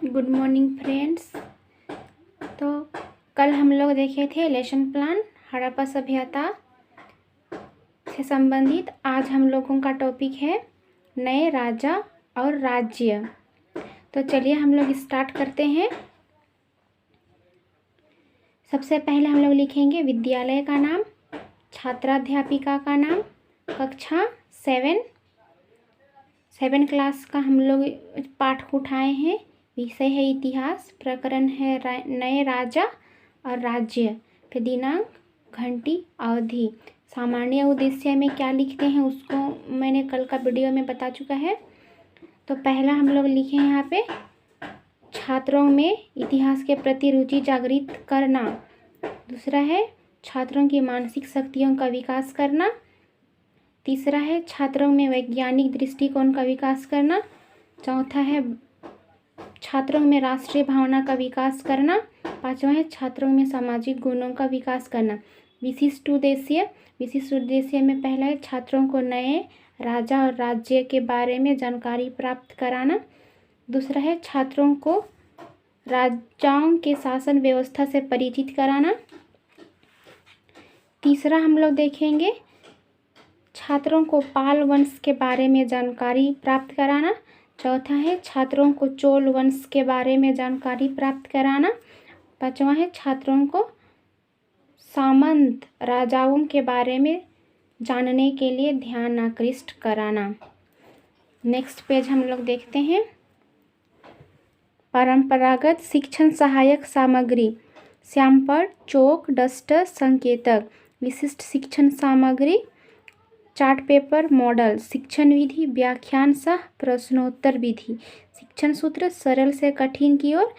Good morning friends. तो कल हम लोग देखे थे लेसन प्लान हड़प्पा सभ्यता से संबंधित। आज हम लोगों का टॉपिक है नए राजा और राज्य। तो चलिए हम लोग स्टार्ट करते हैं। सबसे पहले हम लोग लिखेंगे विद्यालय का नाम, छात्राध्यापिका का नाम, कक्षा 7 क्लास का हम लोग पाठ उठाए हैं। विषय है इतिहास, प्रकरण है नए राजा और राज्य, फिर दिनांक, घंटी, अवधि। सामान्य उद्देश्य में क्या लिखते हैं उसको मैंने कल का वीडियो में बता चुका है। तो पहला हम लोग लिखे हैं यहाँ पे छात्रों में इतिहास के प्रति रुचि जागृत करना। दूसरा है छात्रों की मानसिक शक्तियों का विकास करना। तीसरा है छात्रों में वैज्ञानिक दृष्टिकोण का विकास करना। चौथा है छात्रों में राष्ट्रीय भावना का विकास करना। पांचवा है छात्रों में सामाजिक गुणों का विकास करना। विशिष्ट उद्देश्य में पहला है छात्रों को नए राजा और राज्य के बारे में जानकारी प्राप्त कराना। दूसरा है छात्रों को राजाओं के शासन व्यवस्था से परिचित कराना। तीसरा हम लोग देखेंगे छात्रों को पाल वंश के बारे में जानकारी प्राप्त कराना। चौथा है छात्रों को चोल वंश के बारे में जानकारी प्राप्त कराना। पांचवा है छात्रों को सामंत राजाओं के बारे में जानने के लिए ध्यान आकृष्ट कराना। नेक्स्ट पेज हम लोग देखते हैं परंपरागत शिक्षण सहायक सामग्री, श्यामपट्ट, चौक, डस्टर, संकेतक। विशिष्ट शिक्षण सामग्री, चार्ट पेपर, मॉडल, शिक्षण विधि, व्याख्यान सह प्रश्नोत्तर विधि, शिक्षण सूत्र, सरल से कठिन की ओर।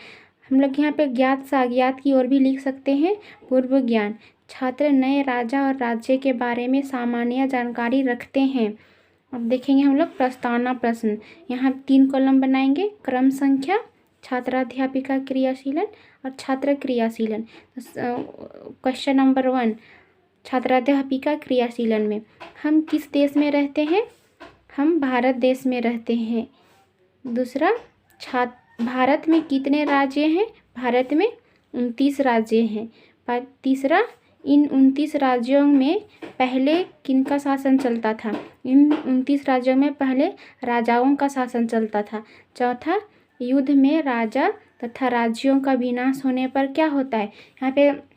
हम लोग यहाँ पे ज्ञात से अज्ञात की ओर भी लिख सकते हैं। पूर्व ज्ञान, छात्र नए राजा और राज्य के बारे में सामान्य जानकारी रखते हैं। अब देखेंगे हम लोग प्रस्तावना प्रश्न। यहाँ 3 कॉलम बनाएंगे, क्रम संख्या, छात्राध्यापिका क्रियाशीलन और छात्र क्रियाशीलन। क्वेश्चन नंबर 1, छात्राध्यापिका क्रियाशीलन में हम किस देश में रहते हैं? हम भारत देश में रहते हैं। दूसरा, भारत में कितने राज्य हैं? भारत में 29 राज्य हैं। तीसरा, इन 29 राज्यों में पहले किनका शासन चलता था? इन 29 राज्यों में पहले राजाओं का शासन चलता था। चौथा, युद्ध में राजा तथा राज्यों का विनाश होने पर क्या होता है? यहाँ पे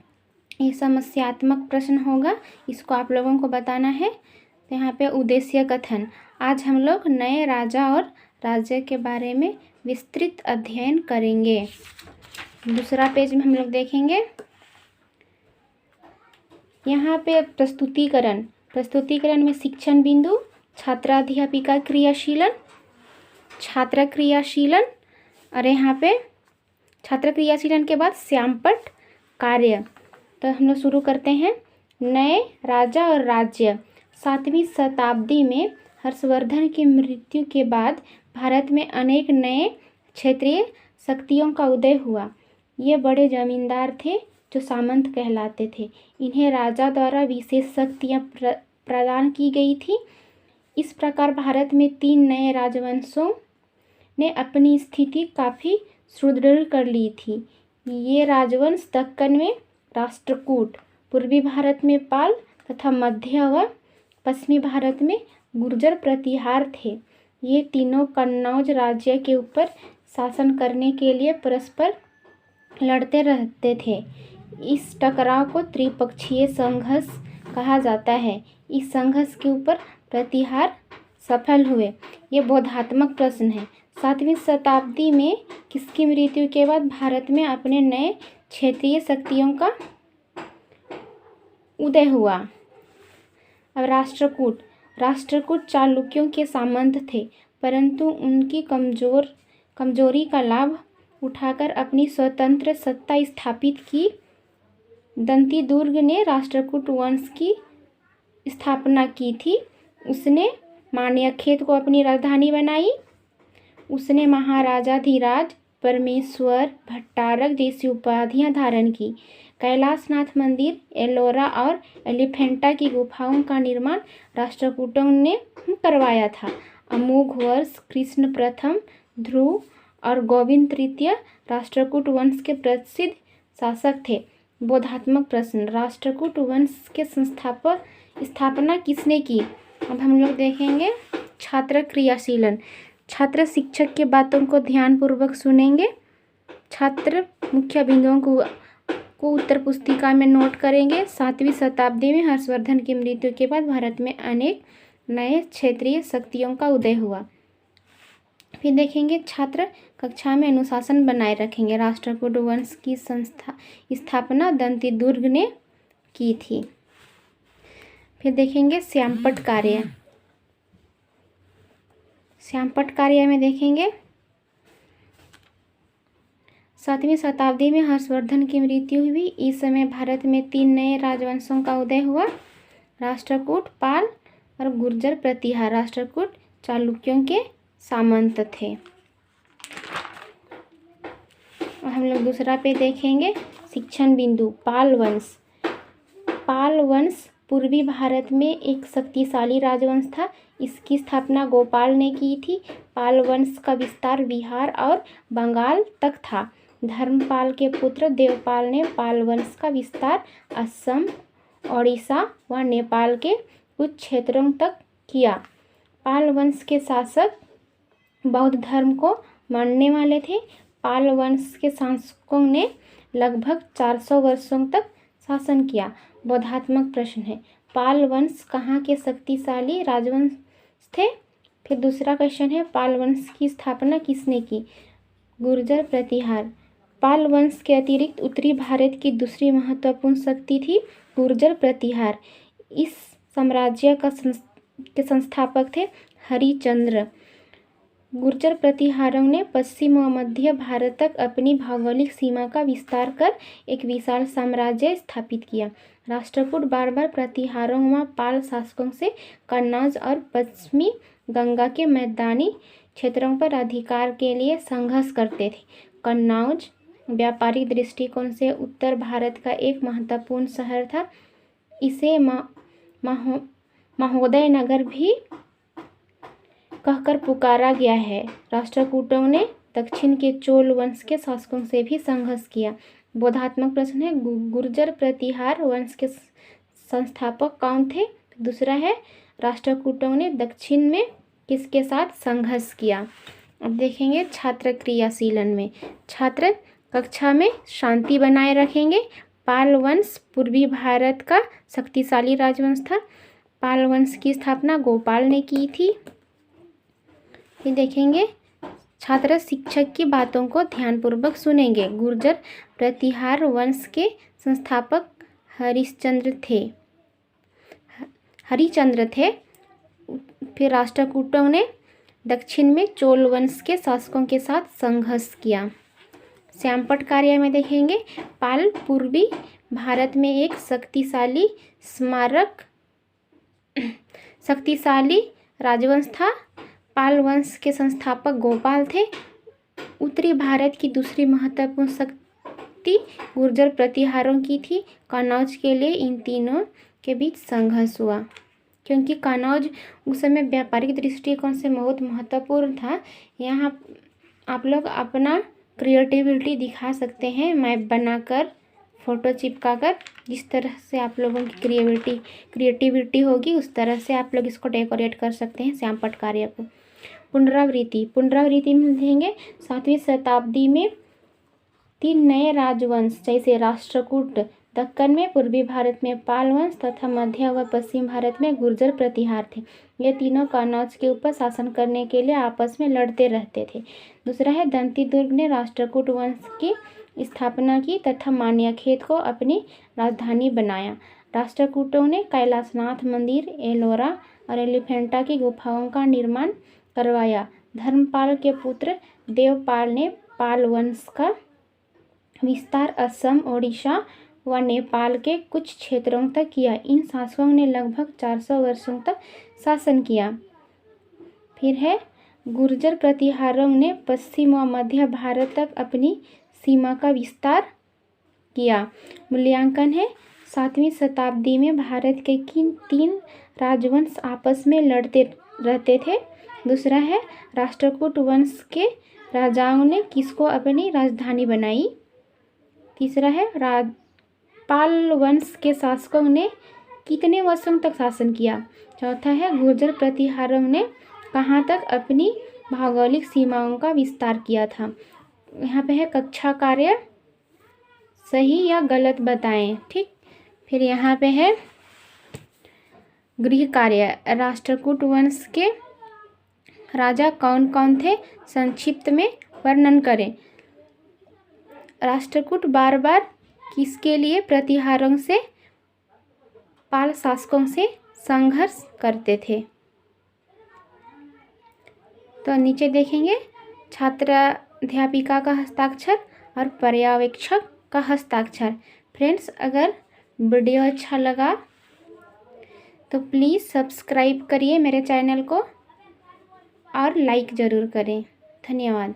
ये समस्यात्मक प्रश्न होगा, इसको आप लोगों को बताना है। तो यहाँ पे उद्देश्य कथन, आज हम लोग नए राजा और राज्य के बारे में विस्तृत अध्ययन करेंगे। दूसरा पेज में हम लोग देखेंगे यहाँ पे प्रस्तुतिकरण में शिक्षण बिंदु, छात्राध्यापिका क्रियाशीलन, छात्र क्रियाशीलन, और यहाँ पे छात्र क्रियाशीलन के बाद श्यामपट्ट कार्य। तो हम लोग शुरू करते हैं। नए राजा और राज्य। 7वीं शताब्दी में हर्षवर्धन की मृत्यु के बाद भारत में अनेक नए क्षेत्रीय शक्तियों का उदय हुआ। ये बड़े जमींदार थे जो सामंत कहलाते थे। इन्हें राजा द्वारा विशेष शक्तियाँ प्रदान की गई थी। इस प्रकार भारत में 3 नए राजवंशों ने अपनी स्थिति काफ़ी सुदृढ़ कर ली थी। ये राजवंश दक्कन में राष्ट्रकूट, पूर्वी भारत में पाल तथा मध्य व पश्चिमी भारत में गुर्जर प्रतिहार थे। ये तीनों कन्नौज राज्य के ऊपर शासन करने के लिए परस्पर लड़ते रहते थे। इस टकराव को त्रिपक्षीय संघर्ष कहा जाता है। इस संघर्ष के ऊपर प्रतिहार सफल हुए। ये बोधात्मक प्रश्न है। 7वीं शताब्दी में किसकी मृत्यु के बाद भारत में अपने नए क्षेत्रीय शक्तियों का उदय हुआ? अब राष्ट्रकूट चालुक्यों के सामंत थे, परंतु उनकी कमजोरी का लाभ उठाकर अपनी स्वतंत्र सत्ता स्थापित की। दंती दुर्ग ने राष्ट्रकूट वंश की स्थापना की थी। उसने मान्यखेत को अपनी राजधानी बनाई। उसने महाराजाधिराज, परमेश्वर, भट्टारक जैसी उपाधियां धारण की। कैलाशनाथ मंदिर, एलोरा और एलिफेंटा की गुफाओं का निर्माण राष्ट्रकूटों ने करवाया था। अमोघ वर्ष कृष्ण प्रथम, ध्रुव और गोविंद तृतीय राष्ट्रकूट वंश के प्रसिद्ध शासक थे। बोधात्मक प्रश्न, राष्ट्रकूट वंश के स्थापना किसने की? अब हम लोग देखेंगे छात्र क्रियाशीलन। छात्र शिक्षक की बातों को ध्यानपूर्वक सुनेंगे। छात्र मुख्य बिंदुओं को उत्तर पुस्तिका में नोट करेंगे। 7वीं शताब्दी में हर्षवर्धन की मृत्यु के बाद भारत में अनेक नए क्षेत्रीय शक्तियों का उदय हुआ। फिर देखेंगे छात्र कक्षा में अनुशासन बनाए रखेंगे। राष्ट्रकूट वंश की स्थापना दंती दुर्ग ने की थी। फिर देखेंगे श्यामपट्ट कार्य। श्यामपट्ट कार्य में देखेंगे 7वीं शताब्दी में हर्षवर्धन की मृत्यु हुई। इस समय भारत में 3 नए राजवंशों का उदय हुआ, राष्ट्रकूट, पाल और गुर्जर प्रतिहार। राष्ट्रकूट चालुक्यों के सामंत थे। और हम लोग दूसरा पे देखेंगे शिक्षण बिंदु, पाल वंश। पाल वंश पूर्वी भारत में एक शक्तिशाली राजवंश था। इसकी स्थापना गोपाल ने की थी। पाल वंश का विस्तार बिहार और बंगाल तक था। धर्मपाल के पुत्र देवपाल ने पाल वंश का विस्तार असम, ओडिशा व नेपाल के कुछ क्षेत्रों तक किया। पाल वंश के शासक बौद्ध धर्म को मानने वाले थे। पाल वंश के शासकों ने लगभग 400 वर्षों तक शासन किया। बोधात्मक प्रश्न है, पाल वंश कहाँ के शक्तिशाली राजवंश थे? फिर दूसरा क्वेश्चन है, पाल वंश की स्थापना किसने की? गुर्जर प्रतिहार। पाल वंश के अतिरिक्त उत्तरी भारत की दूसरी महत्वपूर्ण शक्ति थी गुर्जर प्रतिहार। इस साम्राज्य के संस्थापक थे हरिश्चंद्र। गुर्जर प्रतिहारों ने पश्चिम व मध्य भारत तक अपनी भौगोलिक सीमा का विस्तार कर एक विशाल साम्राज्य स्थापित किया। राष्ट्रकूट बार बार प्रतिहारों व पाल शासकों से कन्नौज और पश्चिमी गंगा के मैदानी क्षेत्रों पर अधिकार के लिए संघर्ष करते थे। कन्नौज व्यापारिक दृष्टिकोण से उत्तर भारत का एक महत्वपूर्ण शहर था। इसे महोदय नगर भी कहकर पुकारा गया है। राष्ट्रकूटों ने दक्षिण के चोल वंश के शासकों से भी संघर्ष किया। बोधात्मक प्रश्न है, गुर्जर प्रतिहार वंश के संस्थापक कौन थे? दूसरा है, राष्ट्रकूटों ने दक्षिण में किसके साथ संघर्ष किया? अब देखेंगे छात्र क्रियाशीलन में। छात्र कक्षा में शांति बनाए रखेंगे। पाल वंश पूर्वी भारत का शक्तिशाली राजवंश था। पाल वंश की स्थापना गोपाल ने की थी। फिर देखेंगे छात्र शिक्षक की बातों को ध्यानपूर्वक सुनेंगे। गुर्जर प्रतिहार वंश के संस्थापक हरिश्चंद्र थे। फिर राष्ट्रकूटों ने दक्षिण में चोल वंश के शासकों के साथ संघर्ष किया। श्यामपट्ट कार्य में देखेंगे पाल पूर्वी भारत में एक शक्तिशाली राजवंश था। पाल वंश के संस्थापक गोपाल थे। उत्तरी भारत की दूसरी महत्वपूर्ण शक्ति गुर्जर प्रतिहारों की थी। कन्नौज के लिए इन तीनों के बीच संघर्ष हुआ, क्योंकि कन्नौज उस समय व्यापारिक दृष्टिकोण से बहुत महत्वपूर्ण था। यहाँ आप लोग अपना क्रिएटिविटी दिखा सकते हैं, मैप बनाकर, फ़ोटो चिपकाकर। जिस तरह से आप लोगों की क्रिएटिविटी होगी उस तरह से आप लोग इसको डेकोरेट कर सकते हैं श्यामपट्ट कार्य को। पुनरावृत्ति में देखेंगे 7वीं शताब्दी में 3 नए राजवंश जैसे राष्ट्रकूट दक्कन में, पूर्वी भारत में पाल वंश तथा मध्य व पश्चिम भारत में गुर्जर प्रतिहार थे। ये तीनों कन्नौज के ऊपर शासन करने के लिए आपस में लड़ते रहते थे। दूसरा है, दंती दुर्ग ने राष्ट्रकूट वंश की स्थापना की तथा मान्यखेत को अपनी राजधानी बनाया। राष्ट्रकूटों ने कैलाशनाथ मंदिर, एलोरा और एलिफेंटा की गुफाओं का निर्माण करवाया। धर्मपाल के पुत्र देवपाल ने पाल वंश का विस्तार असम, ओडिशा व नेपाल के कुछ क्षेत्रों तक किया। इन शासकों ने लगभग 400 वर्षों तक शासन किया। फिर है, गुर्जर प्रतिहारों ने पश्चिम व मध्य भारत तक अपनी सीमा का विस्तार किया। मूल्यांकन है, 7वीं शताब्दी में भारत के किन 3 राजवंश आपस में लड़ते रहते थे? दूसरा है, राष्ट्रकूट वंश के राजाओं ने किसको अपनी राजधानी बनाई। तीसरा है पाल वंश के शासकों ने कितने वर्षों तक शासन किया। चौथा है गुर्जर प्रतिहारों ने कहाँ तक अपनी भौगोलिक सीमाओं का विस्तार किया था। यहाँ पे है कक्षा कार्य सही या गलत बताएं। ठीक, फिर यहाँ पे है गृह कार्य, राष्ट्रकूट वंश के राजा कौन कौन थे, संक्षिप्त में वर्णन करें। राष्ट्रकूट बार बार किसके लिए प्रतिहारों से, पाल शासकों से संघर्ष करते थे। तो नीचे देखेंगे छात्र अध्यापिका का हस्ताक्षर और पर्यवेक्षक का हस्ताक्षर। फ्रेंड्स, अगर वीडियो अच्छा लगा तो प्लीज़ सब्सक्राइब करिए मेरे चैनल को और लाइक ज़रूर करें। धन्यवाद।